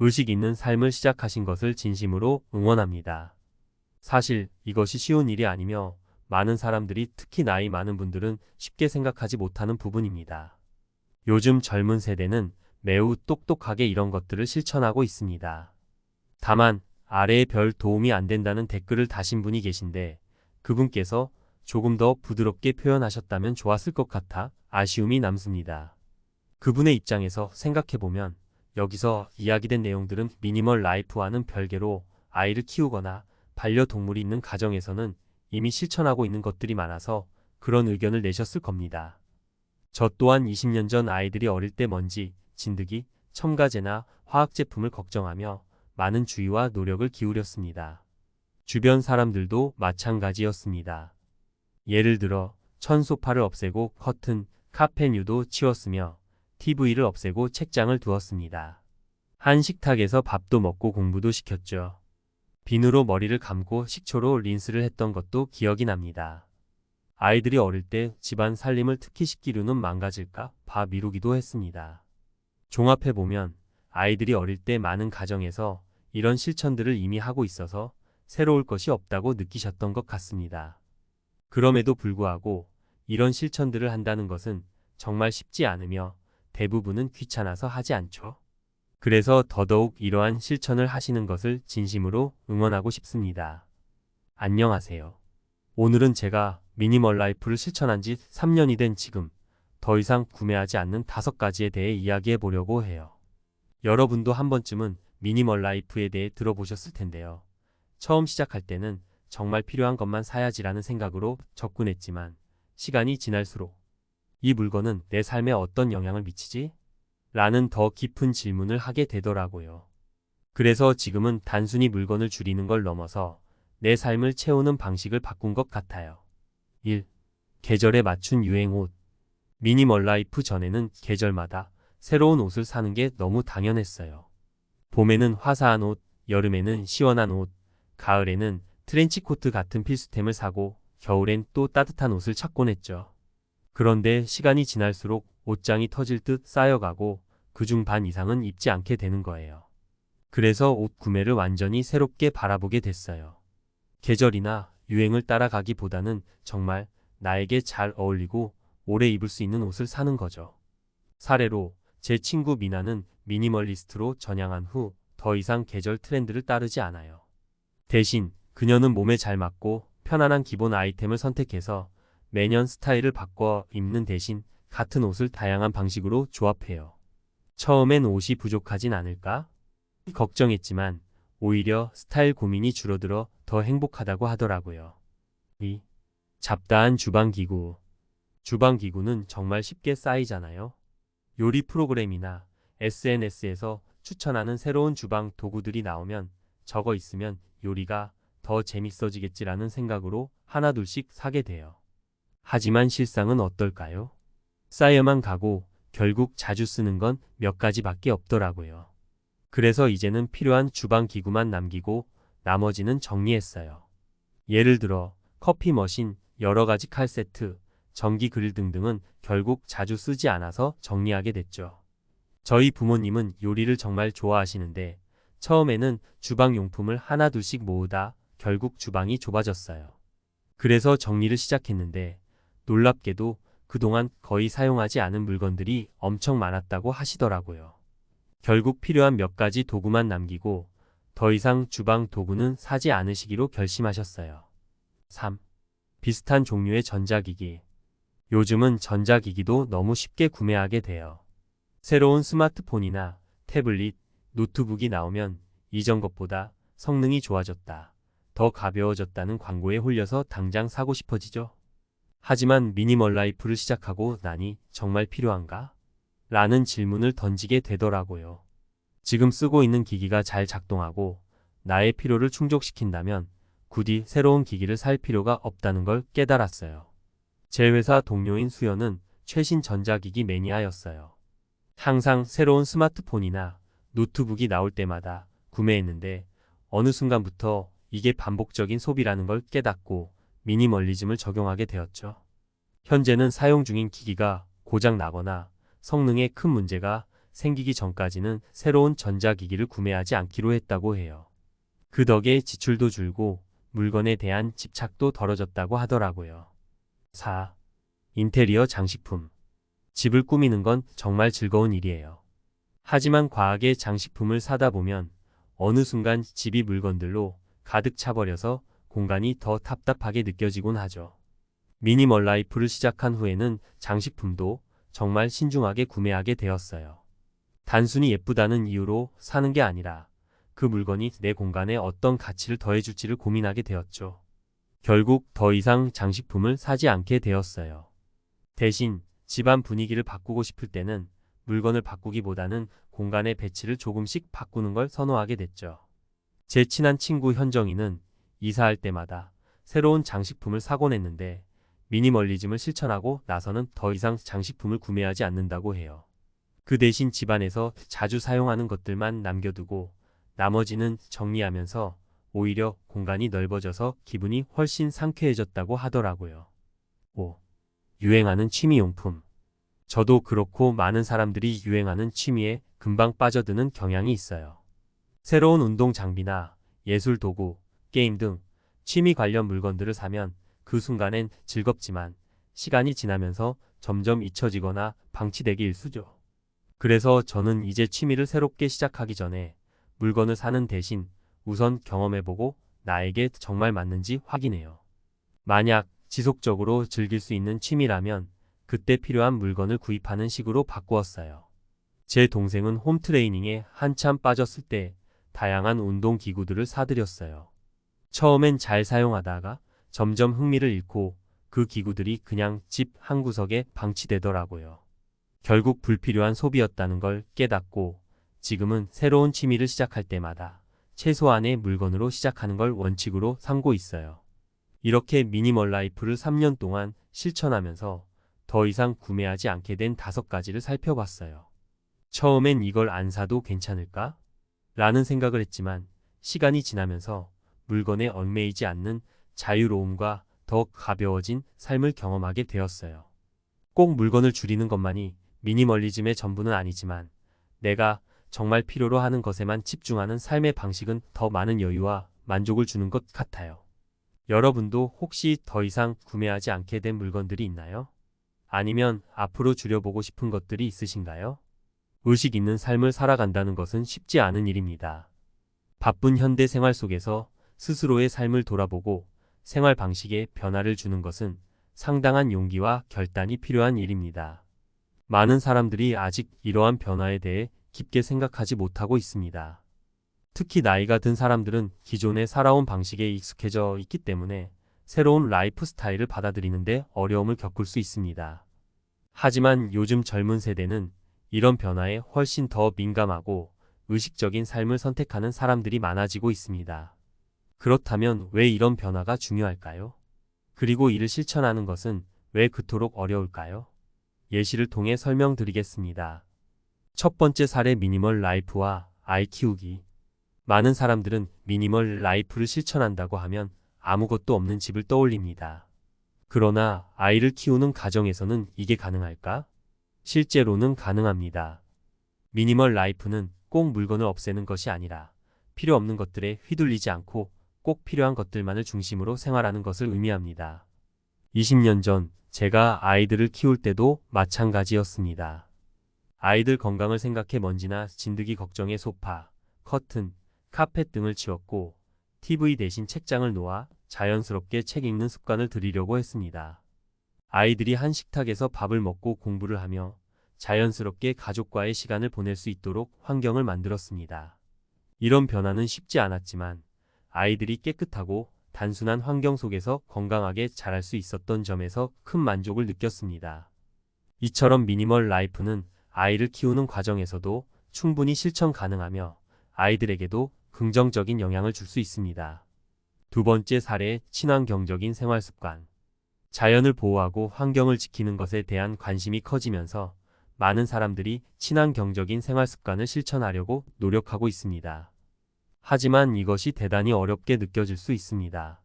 의식 있는 삶을 시작하신 것을 진심으로 응원합니다. 사실 이것이 쉬운 일이 아니며 많은 사람들이 특히 나이 많은 분들은 쉽게 생각하지 못하는 부분입니다. 요즘 젊은 세대는 매우 똑똑하게 이런 것들을 실천하고 있습니다. 다만 아래에 별 도움이 안 된다는 댓글을 다신 분이 계신데 그분께서 조금 더 부드럽게 표현하셨다면 좋았을 것 같아 아쉬움이 남습니다. 그분의 입장에서 생각해보면 여기서 이야기된 내용들은 미니멀 라이프와는 별개로 아이를 키우거나 반려동물이 있는 가정에서는 이미 실천하고 있는 것들이 많아서 그런 의견을 내셨을 겁니다. 저 또한 20년 전 아이들이 어릴 때 먼지, 진드기, 첨가제나 화학제품을 걱정하며 많은 주의와 노력을 기울였습니다. 주변 사람들도 마찬가지였습니다. 예를 들어 천소파를 없애고 커튼, 카페뉴도 치웠으며 TV를 없애고 책장을 두었습니다. 한 식탁에서 밥도 먹고 공부도 시켰죠. 비누로 머리를 감고 식초로 린스를 했던 것도 기억이 납니다. 아이들이 어릴 때 집안 살림을 특히 식기류는 망가질까 봐 미루기도 했습니다. 종합해보면 아이들이 어릴 때 많은 가정에서 이런 실천들을 이미 하고 있어서 새로울 것이 없다고 느끼셨던 것 같습니다. 그럼에도 불구하고 이런 실천들을 한다는 것은 정말 쉽지 않으며 대부분은 귀찮아서 하지 않죠. 그래서 더더욱 이러한 실천을 하시는 것을 진심으로 응원하고 싶습니다. 안녕하세요. 오늘은 제가 미니멀 라이프를 실천한 지 3년이 된 지금 더 이상 구매하지 않는 5가지에 대해 이야기해 보려고 해요. 여러분도 한 번쯤은 미니멀 라이프에 대해 들어보셨을 텐데요. 처음 시작할 때는 정말 필요한 것만 사야지라는 생각으로 접근했지만 시간이 지날수록 이 물건은 내 삶에 어떤 영향을 미치지? 라는 더 깊은 질문을 하게 되더라고요. 그래서 지금은 단순히 물건을 줄이는 걸 넘어서 내 삶을 채우는 방식을 바꾼 것 같아요. 1. 계절에 맞춘 유행 옷. 미니멀 라이프 전에는 계절마다 새로운 옷을 사는 게 너무 당연했어요. 봄에는 화사한 옷, 여름에는 시원한 옷, 가을에는 트렌치코트 같은 필수템을 사고 겨울엔 또 따뜻한 옷을 찾곤 했죠. 그런데 시간이 지날수록 옷장이 터질 듯 쌓여가고 그중 반 이상은 입지 않게 되는 거예요. 그래서 옷 구매를 완전히 새롭게 바라보게 됐어요. 계절이나 유행을 따라가기보다는 정말 나에게 잘 어울리고 오래 입을 수 있는 옷을 사는 거죠. 사례로 제 친구 미나는 미니멀리스트로 전향한 후 더 이상 계절 트렌드를 따르지 않아요. 대신 그녀는 몸에 잘 맞고 편안한 기본 아이템을 선택해서 매년 스타일을 바꿔 입는 대신 같은 옷을 다양한 방식으로 조합해요. 처음엔 옷이 부족하진 않을까? 걱정했지만 오히려 스타일 고민이 줄어들어 더 행복하다고 하더라고요. 2. 잡다한 주방기구. 주방기구는 정말 쉽게 쌓이잖아요. 요리 프로그램이나 SNS에서 추천하는 새로운 주방 도구들이 나오면 저거 있으면 요리가 더 재밌어지겠지라는 생각으로 하나둘씩 사게 돼요. 하지만 실상은 어떨까요? 쌓여만 가고 결국 자주 쓰는 건 몇 가지밖에 없더라고요. 그래서 이제는 필요한 주방 기구만 남기고 나머지는 정리했어요. 예를 들어 커피 머신, 여러 가지 칼 세트, 전기 그릴 등등은 결국 자주 쓰지 않아서 정리하게 됐죠. 저희 부모님은 요리를 정말 좋아하시는데 처음에는 주방 용품을 하나둘씩 모으다 결국 주방이 좁아졌어요. 그래서 정리를 시작했는데 놀랍게도 그동안 거의 사용하지 않은 물건들이 엄청 많았다고 하시더라고요. 결국 필요한 몇 가지 도구만 남기고 더 이상 주방 도구는 사지 않으시기로 결심하셨어요. 3. 비슷한 종류의 전자기기. 요즘은 전자기기도 너무 쉽게 구매하게 돼요. 새로운 스마트폰이나 태블릿, 노트북이 나오면 이전 것보다 성능이 좋아졌다, 더 가벼워졌다는 광고에 홀려서 당장 사고 싶어지죠. 하지만 미니멀 라이프를 시작하고 나니 정말 필요한가? 라는 질문을 던지게 되더라고요. 지금 쓰고 있는 기기가 잘 작동하고 나의 필요를 충족시킨다면 굳이 새로운 기기를 살 필요가 없다는 걸 깨달았어요. 제 회사 동료인 수연은 최신 전자기기 매니아였어요. 항상 새로운 스마트폰이나 노트북이 나올 때마다 구매했는데 어느 순간부터 이게 반복적인 소비라는 걸 깨닫고 미니멀리즘을 적용하게 되었죠. 현재는 사용 중인 기기가 고장 나거나 성능에 큰 문제가 생기기 전까지는 새로운 전자기기를 구매하지 않기로 했다고 해요. 그 덕에 지출도 줄고 물건에 대한 집착도 덜어졌다고 하더라고요. 4. 인테리어 장식품. 집을 꾸미는 건 정말 즐거운 일이에요. 하지만 과하게 장식품을 사다 보면 어느 순간 집이 물건들로 가득 차버려서 공간이 더 답답하게 느껴지곤 하죠. 미니멀 라이프를 시작한 후에는 장식품도 정말 신중하게 구매하게 되었어요. 단순히 예쁘다는 이유로 사는 게 아니라 그 물건이 내 공간에 어떤 가치를 더해줄지를 고민하게 되었죠. 결국 더 이상 장식품을 사지 않게 되었어요. 대신 집안 분위기를 바꾸고 싶을 때는 물건을 바꾸기보다는 공간의 배치를 조금씩 바꾸는 걸 선호하게 됐죠. 제 친한 친구 현정이는 이사할 때마다 새로운 장식품을 사곤 했는데 미니멀리즘을 실천하고 나서는 더 이상 장식품을 구매하지 않는다고 해요. 그 대신 집안에서 자주 사용하는 것들만 남겨두고 나머지는 정리하면서 오히려 공간이 넓어져서 기분이 훨씬 상쾌해졌다고 하더라고요. 5. 유행하는 취미용품. 저도 그렇고 많은 사람들이 유행하는 취미에 금방 빠져드는 경향이 있어요. 새로운 운동 장비나 예술 도구, 게임 등 취미 관련 물건들을 사면 그 순간엔 즐겁지만 시간이 지나면서 점점 잊혀지거나 방치되기 일쑤죠. 그래서 저는 이제 취미를 새롭게 시작하기 전에 물건을 사는 대신 우선 경험해보고 나에게 정말 맞는지 확인해요. 만약 지속적으로 즐길 수 있는 취미라면 그때 필요한 물건을 구입하는 식으로 바꾸었어요. 제 동생은 홈트레이닝에 한참 빠졌을 때 다양한 운동 기구들을 사들였어요. 처음엔 잘 사용하다가 점점 흥미를 잃고 그 기구들이 그냥 집 한구석에 방치되더라고요. 결국 불필요한 소비였다는 걸 깨닫고 지금은 새로운 취미를 시작할 때마다 최소한의 물건으로 시작하는 걸 원칙으로 삼고 있어요. 이렇게 미니멀 라이프를 3년 동안 실천하면서 더 이상 구매하지 않게 된 5가지를 살펴봤어요. 처음엔 이걸 안 사도 괜찮을까? 라는 생각을 했지만 시간이 지나면서 물건에 얽매이지 않는 자유로움과 더 가벼워진 삶을 경험하게 되었어요. 꼭 물건을 줄이는 것만이 미니멀리즘의 전부는 아니지만 내가 정말 필요로 하는 것에만 집중하는 삶의 방식은 더 많은 여유와 만족을 주는 것 같아요. 여러분도 혹시 더 이상 구매하지 않게 된 물건들이 있나요? 아니면 앞으로 줄여보고 싶은 것들이 있으신가요? 의식 있는 삶을 살아간다는 것은 쉽지 않은 일입니다. 바쁜 현대 생활 속에서 스스로의 삶을 돌아보고 생활 방식에 변화를 주는 것은 상당한 용기와 결단이 필요한 일입니다. 많은 사람들이 아직 이러한 변화에 대해 깊게 생각하지 못하고 있습니다. 특히 나이가 든 사람들은 기존에 살아온 방식에 익숙해져 있기 때문에 새로운 라이프 스타일을 받아들이는데 어려움을 겪을 수 있습니다. 하지만 요즘 젊은 세대는 이런 변화에 훨씬 더 민감하고 의식적인 삶을 선택하는 사람들이 많아지고 있습니다. 그렇다면 왜 이런 변화가 중요할까요? 그리고 이를 실천하는 것은 왜 그토록 어려울까요? 예시를 통해 설명드리겠습니다. 첫 번째 사례 미니멀 라이프와 아이 키우기. 많은 사람들은 미니멀 라이프를 실천한다고 하면 아무것도 없는 집을 떠올립니다. 그러나 아이를 키우는 가정에서는 이게 가능할까? 실제로는 가능합니다. 미니멀 라이프는 꼭 물건을 없애는 것이 아니라 필요 없는 것들에 휘둘리지 않고 꼭 필요한 것들만을 중심으로 생활하는 것을 의미합니다. 20년 전 제가 아이들을 키울 때도 마찬가지였습니다. 아이들 건강을 생각해 먼지나 진드기 걱정에 소파, 커튼, 카펫 등을 치웠고 TV 대신 책장을 놓아 자연스럽게 책 읽는 습관을 들이려고 했습니다. 아이들이 한 식탁에서 밥을 먹고 공부를 하며 자연스럽게 가족과의 시간을 보낼 수 있도록 환경을 만들었습니다. 이런 변화는 쉽지 않았지만 아이들이 깨끗하고 단순한 환경 속에서 건강하게 자랄 수 있었던 점에서 큰 만족을 느꼈습니다. 이처럼 미니멀 라이프는 아이를 키우는 과정에서도 충분히 실천 가능하며 아이들에게도 긍정적인 영향을 줄 수 있습니다. 두 번째 사례, 친환경적인 생활 습관. 자연을 보호하고 환경을 지키는 것에 대한 관심이 커지면서 많은 사람들이 친환경적인 생활 습관을 실천하려고 노력하고 있습니다. 하지만 이것이 대단히 어렵게 느껴질 수 있습니다.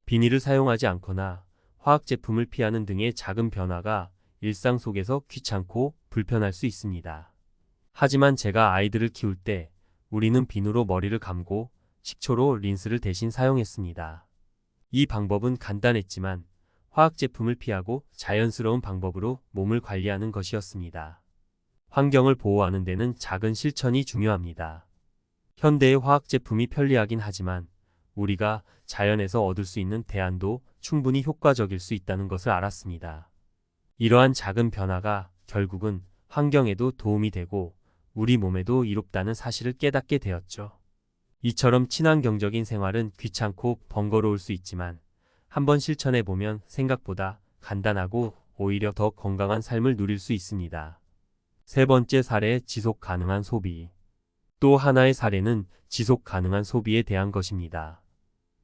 비닐을 사용하지 않거나 화학 제품을 피하는 등의 작은 변화가 일상 속에서 귀찮고 불편할 수 있습니다. 하지만 제가 아이들을 키울 때 우리는 비누로 머리를 감고 식초로 린스를 대신 사용했습니다. 이 방법은 간단했지만 화학 제품을 피하고 자연스러운 방법으로 몸을 관리하는 것이었습니다. 환경을 보호하는 데는 작은 실천이 중요합니다. 현대의 화학 제품이 편리하긴 하지만 우리가 자연에서 얻을 수 있는 대안도 충분히 효과적일 수 있다는 것을 알았습니다. 이러한 작은 변화가 결국은 환경에도 도움이 되고 우리 몸에도 이롭다는 사실을 깨닫게 되었죠. 이처럼 친환경적인 생활은 귀찮고 번거로울 수 있지만 한번 실천해보면 생각보다 간단하고 오히려 더 건강한 삶을 누릴 수 있습니다. 세 번째 사례, 지속 가능한 소비. 또 하나의 사례는 지속 가능한 소비에 대한 것입니다.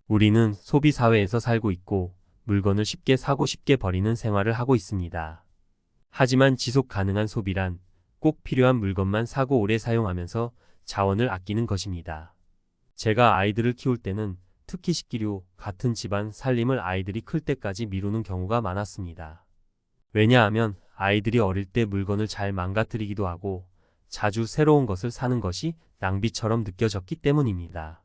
우리는 소비 사회에서 살고 있고 물건을 쉽게 사고 쉽게 버리는 생활을 하고 있습니다. 하지만 지속 가능한 소비란 꼭 필요한 물건만 사고 오래 사용하면서 자원을 아끼는 것입니다. 제가 아이들을 키울 때는 특히 식기류 같은 집안 살림을 아이들이 클 때까지 미루는 경우가 많았습니다. 왜냐하면 아이들이 어릴 때 물건을 잘 망가뜨리기도 하고 자주 새로운 것을 사는 것이 낭비처럼 느껴졌기 때문입니다.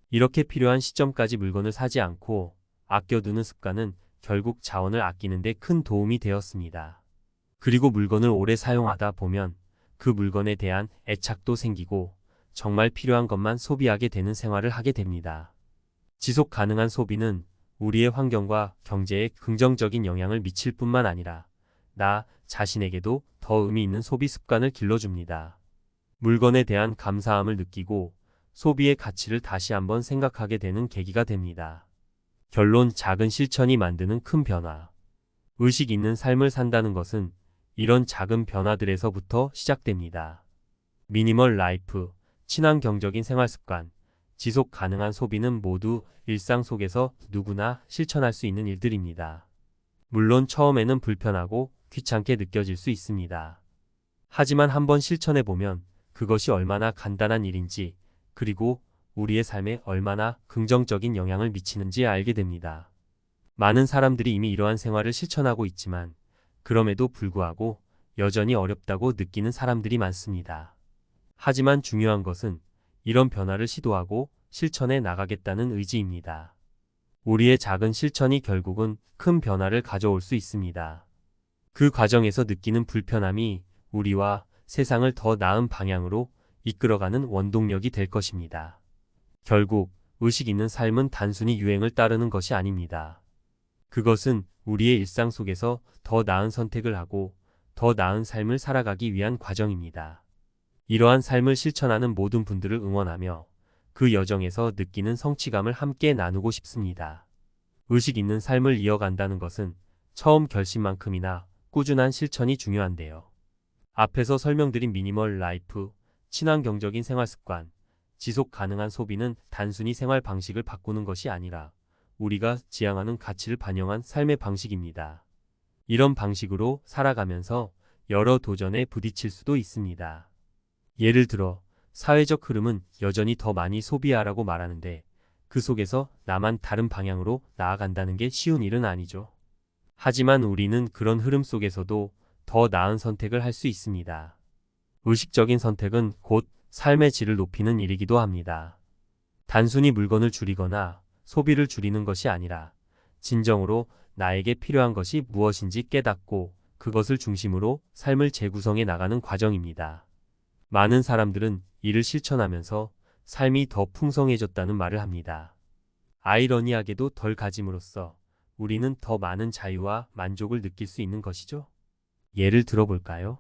이렇게 필요한 시점까지 물건을 사지 않고 아껴두는 습관은 결국 자원을 아끼는 데 큰 도움이 되었습니다. 그리고 물건을 오래 사용하다 보면 그 물건에 대한 애착도 생기고 정말 필요한 것만 소비하게 되는 생활을 하게 됩니다. 지속 가능한 소비는 우리의 환경과 경제에 긍정적인 영향을 미칠 뿐만 아니라 나 자신에게도 더 의미 있는 소비 습관을 길러줍니다. 물건에 대한 감사함을 느끼고 소비의 가치를 다시 한번 생각하게 되는 계기가 됩니다. 결론, 작은 실천이 만드는 큰 변화. 의식 있는 삶을 산다는 것은 이런 작은 변화들에서부터 시작됩니다. 미니멀 라이프, 친환경적인 생활 습관, 지속 가능한 소비는 모두 일상 속에서 누구나 실천할 수 있는 일들입니다. 물론 처음에는 불편하고 귀찮게 느껴질 수 있습니다. 하지만 한번 실천해보면 그것이 얼마나 간단한 일인지, 그리고 우리의 삶에 얼마나 긍정적인 영향을 미치는지 알게 됩니다. 많은 사람들이 이미 이러한 생활을 실천하고 있지만 그럼에도 불구하고 여전히 어렵다고 느끼는 사람들이 많습니다. 하지만 중요한 것은 이런 변화를 시도하고 실천해 나가겠다는 의지입니다. 우리의 작은 실천이 결국은 큰 변화를 가져올 수 있습니다. 그 과정에서 느끼는 불편함이 우리와 세상을 더 나은 방향으로 이끌어가는 원동력이 될 것입니다. 결국 의식 있는 삶은 단순히 유행을 따르는 것이 아닙니다. 그것은 우리의 일상 속에서 더 나은 선택을 하고 더 나은 삶을 살아가기 위한 과정입니다. 이러한 삶을 실천하는 모든 분들을 응원하며 그 여정에서 느끼는 성취감을 함께 나누고 싶습니다. 의식 있는 삶을 이어간다는 것은 처음 결심만큼이나 꾸준한 실천이 중요한데요. 앞에서 설명드린 미니멀 라이프, 친환경적인 생활 습관, 지속 가능한 소비는 단순히 생활 방식을 바꾸는 것이 아니라 우리가 지향하는 가치를 반영한 삶의 방식입니다. 이런 방식으로 살아가면서 여러 도전에 부딪힐 수도 있습니다. 예를 들어 사회적 흐름은 여전히 더 많이 소비하라고 말하는데 그 속에서 나만 다른 방향으로 나아간다는 게 쉬운 일은 아니죠. 하지만 우리는 그런 흐름 속에서도 더 나은 선택을 할 수 있습니다. 의식적인 선택은 곧 삶의 질을 높이는 일이기도 합니다. 단순히 물건을 줄이거나 소비를 줄이는 것이 아니라 진정으로 나에게 필요한 것이 무엇인지 깨닫고 그것을 중심으로 삶을 재구성해 나가는 과정입니다. 많은 사람들은 이를 실천하면서 삶이 더 풍성해졌다는 말을 합니다. 아이러니하게도 덜 가짐으로써 우리는 더 많은 자유와 만족을 느낄 수 있는 것이죠. 예를 들어볼까요?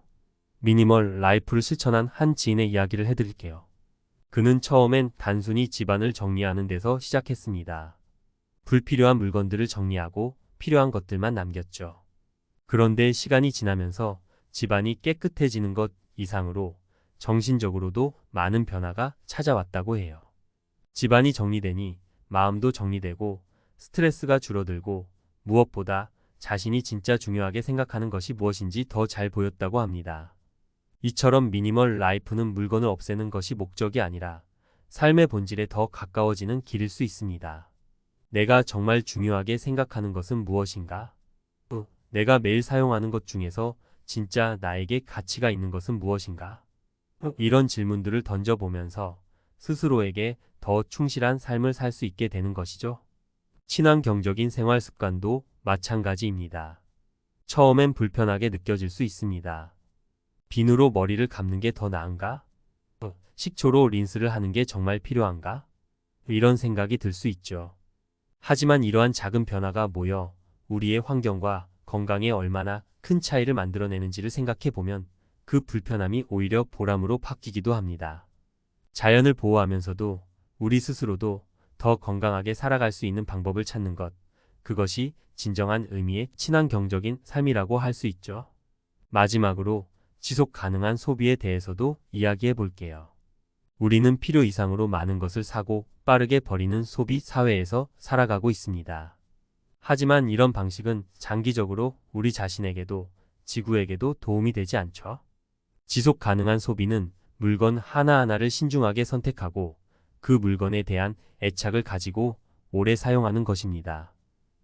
미니멀 라이프를 실천한 한 지인의 이야기를 해드릴게요. 그는 처음엔 단순히 집안을 정리하는 데서 시작했습니다. 불필요한 물건들을 정리하고 필요한 것들만 남겼죠. 그런데 시간이 지나면서 집안이 깨끗해지는 것 이상으로 정신적으로도 많은 변화가 찾아왔다고 해요. 집안이 정리되니 마음도 정리되고 스트레스가 줄어들고 무엇보다 자신이 진짜 중요하게 생각하는 것이 무엇인지 더 잘 보였다고 합니다. 이처럼 미니멀 라이프는 물건을 없애는 것이 목적이 아니라 삶의 본질에 더 가까워지는 길일 수 있습니다. 내가 정말 중요하게 생각하는 것은 무엇인가? 내가 매일 사용하는 것 중에서 진짜 나에게 가치가 있는 것은 무엇인가? 이런 질문들을 던져보면서 스스로에게 더 충실한 삶을 살 수 있게 되는 것이죠. 친환경적인 생활 습관도 마찬가지입니다. 처음엔 불편하게 느껴질 수 있습니다. 비누로 머리를 감는 게 더 나은가? 식초로 린스를 하는 게 정말 필요한가? 이런 생각이 들 수 있죠. 하지만 이러한 작은 변화가 모여 우리의 환경과 건강에 얼마나 큰 차이를 만들어내는지를 생각해 보면 그 불편함이 오히려 보람으로 바뀌기도 합니다. 자연을 보호하면서도 우리 스스로도 더 건강하게 살아갈 수 있는 방법을 찾는 것, 그것이 진정한 의미의 친환경적인 삶이라고 할 수 있죠. 마지막으로 지속 가능한 소비에 대해서도 이야기해 볼게요. 우리는 필요 이상으로 많은 것을 사고 빠르게 버리는 소비 사회에서 살아가고 있습니다. 하지만 이런 방식은 장기적으로 우리 자신에게도 지구에게도 도움이 되지 않죠. 지속 가능한 소비는 물건 하나하나를 신중하게 선택하고 그 물건에 대한 애착을 가지고 오래 사용하는 것입니다.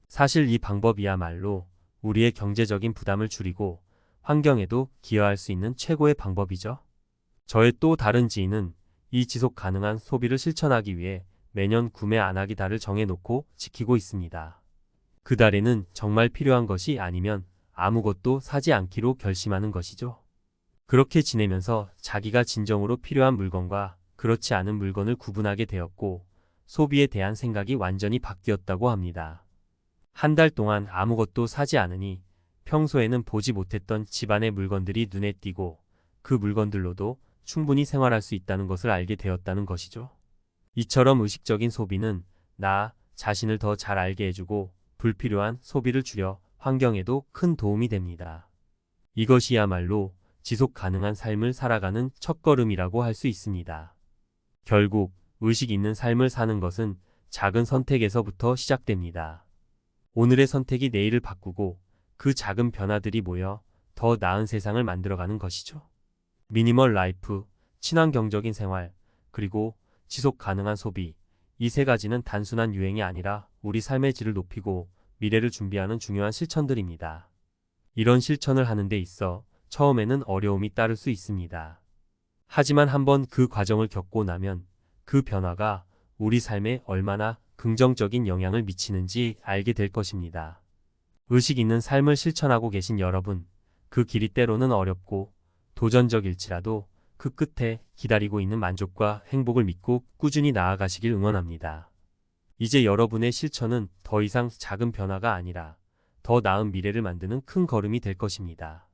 사실 이 방법이야말로 우리의 경제적인 부담을 줄이고 환경에도 기여할 수 있는 최고의 방법이죠. 저의 또 다른 지인은 이 지속 가능한 소비를 실천하기 위해 매년 구매 안 하기 달을 정해놓고 지키고 있습니다. 그 달에는 정말 필요한 것이 아니면 아무것도 사지 않기로 결심하는 것이죠. 그렇게 지내면서 자기가 진정으로 필요한 물건과 그렇지 않은 물건을 구분하게 되었고 소비에 대한 생각이 완전히 바뀌었다고 합니다. 한 달 동안 아무것도 사지 않으니 평소에는 보지 못했던 집안의 물건들이 눈에 띄고 그 물건들로도 충분히 생활할 수 있다는 것을 알게 되었다는 것이죠. 이처럼 의식적인 소비는 나 자신을 더 잘 알게 해주고 불필요한 소비를 줄여 환경에도 큰 도움이 됩니다. 이것이야말로 지속 가능한 삶을 살아가는 첫걸음이라고 할 수 있습니다. 결국 의식 있는 삶을 사는 것은 작은 선택에서부터 시작됩니다. 오늘의 선택이 내일을 바꾸고 그 작은 변화들이 모여 더 나은 세상을 만들어가는 것이죠. 미니멀 라이프, 친환경적인 생활, 그리고 지속 가능한 소비, 이 세 가지는 단순한 유행이 아니라 우리 삶의 질을 높이고 미래를 준비하는 중요한 실천들입니다. 이런 실천을 하는 데 있어 처음에는 어려움이 따를 수 있습니다. 하지만 한번 그 과정을 겪고 나면 그 변화가 우리 삶에 얼마나 긍정적인 영향을 미치는지 알게 될 것입니다. 의식 있는 삶을 실천하고 계신 여러분, 그 길이 때로는 어렵고 도전적일지라도 그 끝에 기다리고 있는 만족과 행복을 믿고 꾸준히 나아가시길 응원합니다. 이제 여러분의 실천은 더 이상 작은 변화가 아니라 더 나은 미래를 만드는 큰 걸음이 될 것입니다.